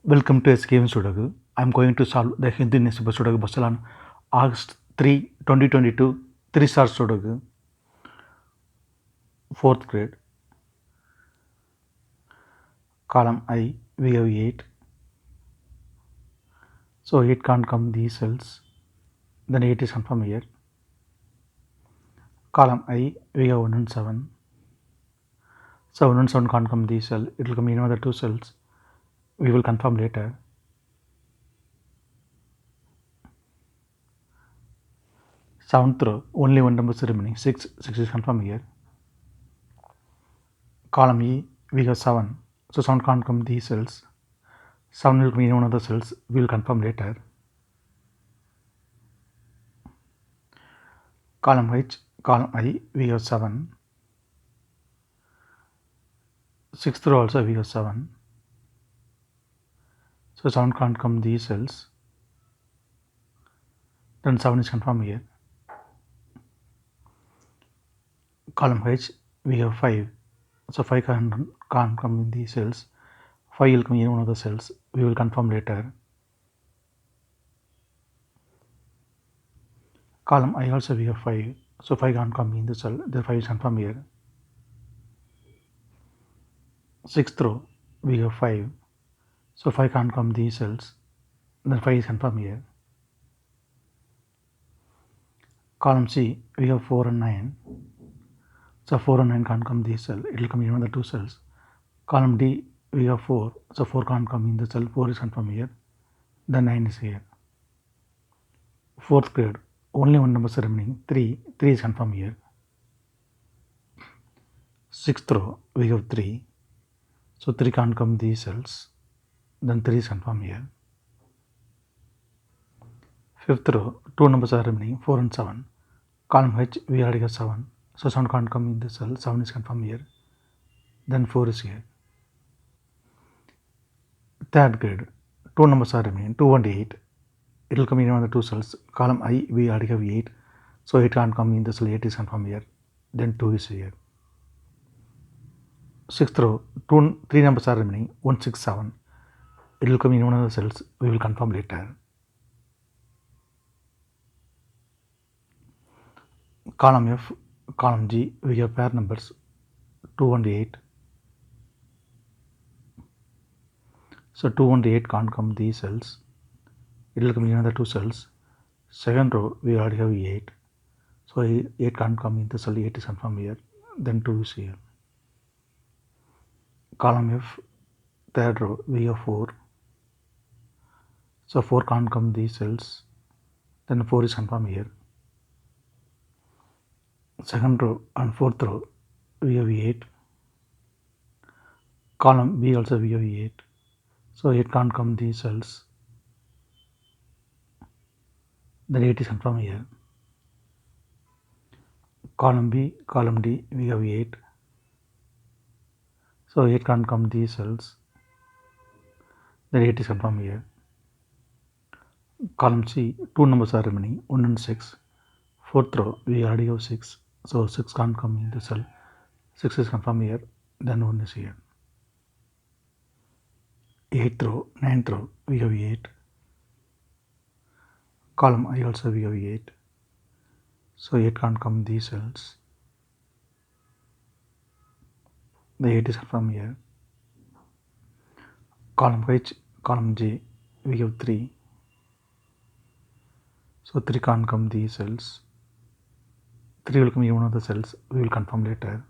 Welcome to SkVm Sudoku. I am going to solve the Hindi newspaper Sudoku Basel on August 3, 2022, 3-star Sudoku, 4th grade. Column I, we have 8. So 8 can't come these cells. Then 8 is confirmed here. Column I, we have 1 and 7. So 1 and 7 can't come these cells. It will come in other 2 cells. We will confirm later. Seventh row, only one number is remaining. 6 is confirmed here. Column E, we have 7. So 7 can't come these cells. 7 will come in one of the cells. We will confirm later. Column H, column I, we have 7. 6th row also we have 7. So 7 can't come these cells. Then 7 is confirmed here. Column H, we have 5. So 5 can't come in these cells. 5 will come in one of the cells. We will confirm later. Column I also we have 5. So 5 can't come in the cell. The 5 is confirmed here. 6th row we have 5. So 5 can't come these cells. Then 5 is confirmed here. Column C we have 4 and 9. So 4 and 9 can't come these cells. It will come in one of the 2 cells. Column D we have 4. So 4 can't come in the cell. 4 is confirmed here. Then 9 is here. 4th grade, only one number is remaining. 3 is confirmed here. 6th row we have 3. So 3 can't come these cells. Then 3 is confirmed here. 5th row, 2 numbers are remaining. 4 and 7. Column H we already have 7. So 7 can't come in the cell. 7 is confirmed here. Then 4 is here. 3rd grade, 2 numbers are remaining. 2 and 8. It will come in one of the 2 cells. Column I we already have 8. So 8 can't come in the cell. 8 is confirmed here. Then 2 is here. 6th row, 3 numbers are remaining. 1, 6, 7. It will come in one of the cells. We will confirm later. Column F, column G, we have pair numbers 2 and 8. So 2 and 8 can't come these cells. It will come in another 2 cells. 2nd row, we already have 8. So 8 can't come in the cell. 8 is confirmed here. Then 2 is here. Column F, 3rd row, we have 4. So 4 can't come these cells. Then 4 is confirmed here. 2nd row and 4th row we have 8. Column B also we have 8. So 8 can't come these cells. Then 8 is confirmed here. Column B, column D we have 8. So 8 can't come these cells. Then 8 is confirmed here. Column C, 2 numbers are remaining. 1 and 6. 4th row we already have 6. So 6 can't come in the cell. 6 is confirmed here. Then 1 is here. 8th row, 9th row we have 8. Column I also we have 8. So 8 can't come these cells. The 8 is confirmed here. Column H, column J we have 3. So 3 can't come these cells. 3 will come in one of the cells. We will confirm later.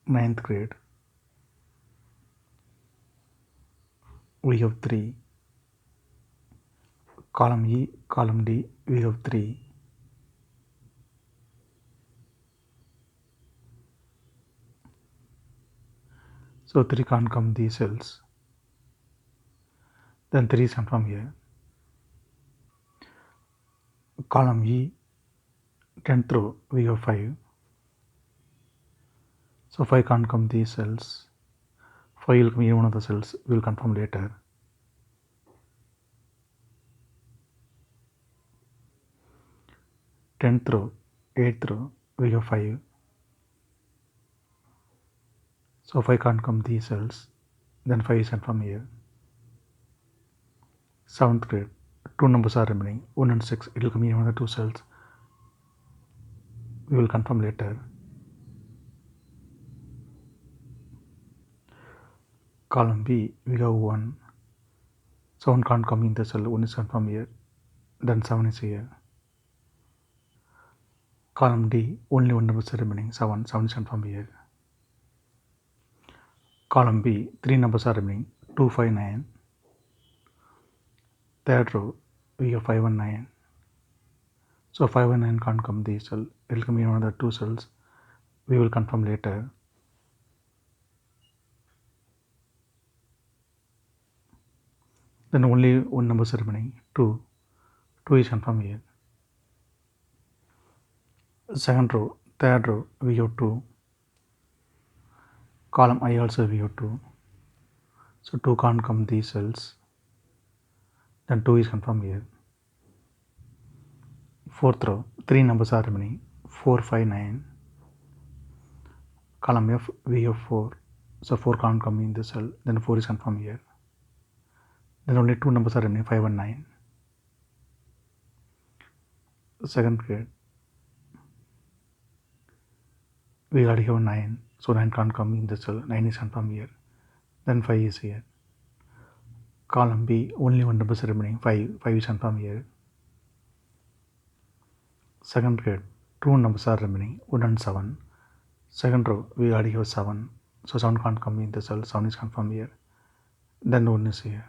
Ninth grade, we have 3. Column E, column D, we have 3. So 3 can't come these cells. Then 3 is confirmed here. Column E, 10th row, we have 5. So 5 can't come these cells. 5 will come in one of the cells. We will confirm later. Tenth row, 8th row, we have 5. So 5 can't come these cells, then 5 is confirmed here. 7th grade, 2 numbers are remaining, 1 and 6, it will come in another 2 cells. We will confirm later. Column B, we have 1. 7 can't come in the cell, 1 is confirmed here, then 7 is here. Column D, only 1 number is remaining, 7 is confirmed here. Column B, 3 numbers are remaining, 2, 5, 9. Third row, we have 5 and 9. So 5 and 9 can't come this cell, it will come in another 2 cells. We will confirm later. Then only 1 number is remaining, 2. 2 is confirmed here. Second row, third row, we have 2. Column I also we have 2. So 2 can't come these cells. Then 2 is confirmed here. Fourth row, 3 numbers are remaining, 4, 5, 9. Column F, we have 4. So 4 can't come in this cell, then 4 is confirmed here. Then only 2 numbers are remaining, 5 and 9. Second grade, we already have 9. So 9 can't come in this cell, 9 is confirmed here. Then 5 is here. Column B, only 1 number is remaining, 5 is confirmed here. Second grade, 2 numbers are remaining, 1 and 7. Second row, we already have 7. So 7 can't come in the cell, 7 is confirmed here. Then 1 is here.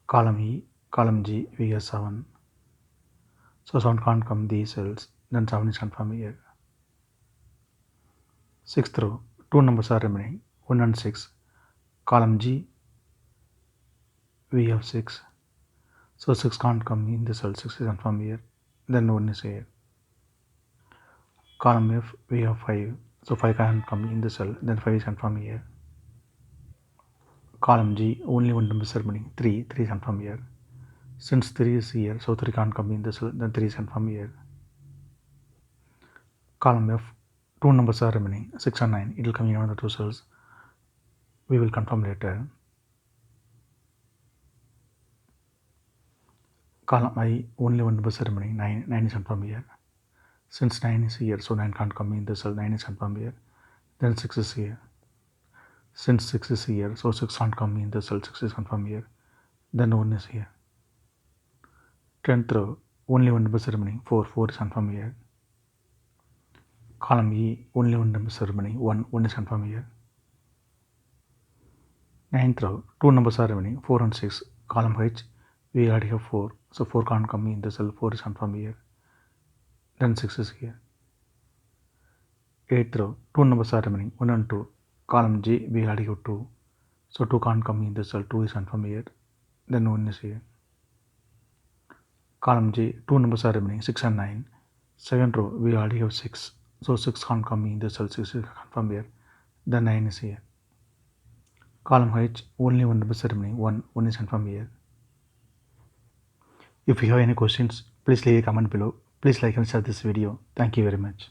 Column E, column G, we have 7. So 7 can't come these cells, then 7 is confirmed here. Sixth row, 2 numbers are remaining, 1 and 6. Column G, we have 6. So 6 can't come in the cell, 6 is confirmed here. Then 1 is here. Column F, we have 5. So 5 can't come in the cell, then 5 is confirmed here. Column G, only 1 number is remaining, 3 is confirmed here. Since 3 is here, so 3 can't come in the cell, then 3 is confirmed here. Column F, 2 numbers are remaining, 6 and 9, it will come in another 2 cells. We will confirm later. Column I, only 1 number is remaining, 9 is confirmed here. Since 9 is here, so 9 can't come in the cell, 9 is confirmed here. Then 6 is here. Since 6 is here, so 6 can't come in the cell, 6 is confirmed here. Then 1 is here. 10th row, only 1 number is remaining, 4 is confirmed here. Column E, only 1 number is remaining, 1 is confirmed here. 9th row, 2 numbers are remaining, 4 and 6. Column H, we already have 4, so 4 can't come in the cell, 4 is confirmed here. Then 6 is here. 8th row, 2 numbers are remaining, 1 and 2. Column G, we already have 2, so 2 can't come in the cell, 2 is confirmed here. Then 1 is here. Column J, 2 numbers are remaining, 6 and 9. Second row, we already have 6, so 6 can't come in the cell, 6 is confirmed here. Then 9 is here. Column H, only 1 number is remaining, 1 is confirmed here. If you have any questions, please leave a comment below. Please like and share this video. Thank you very much.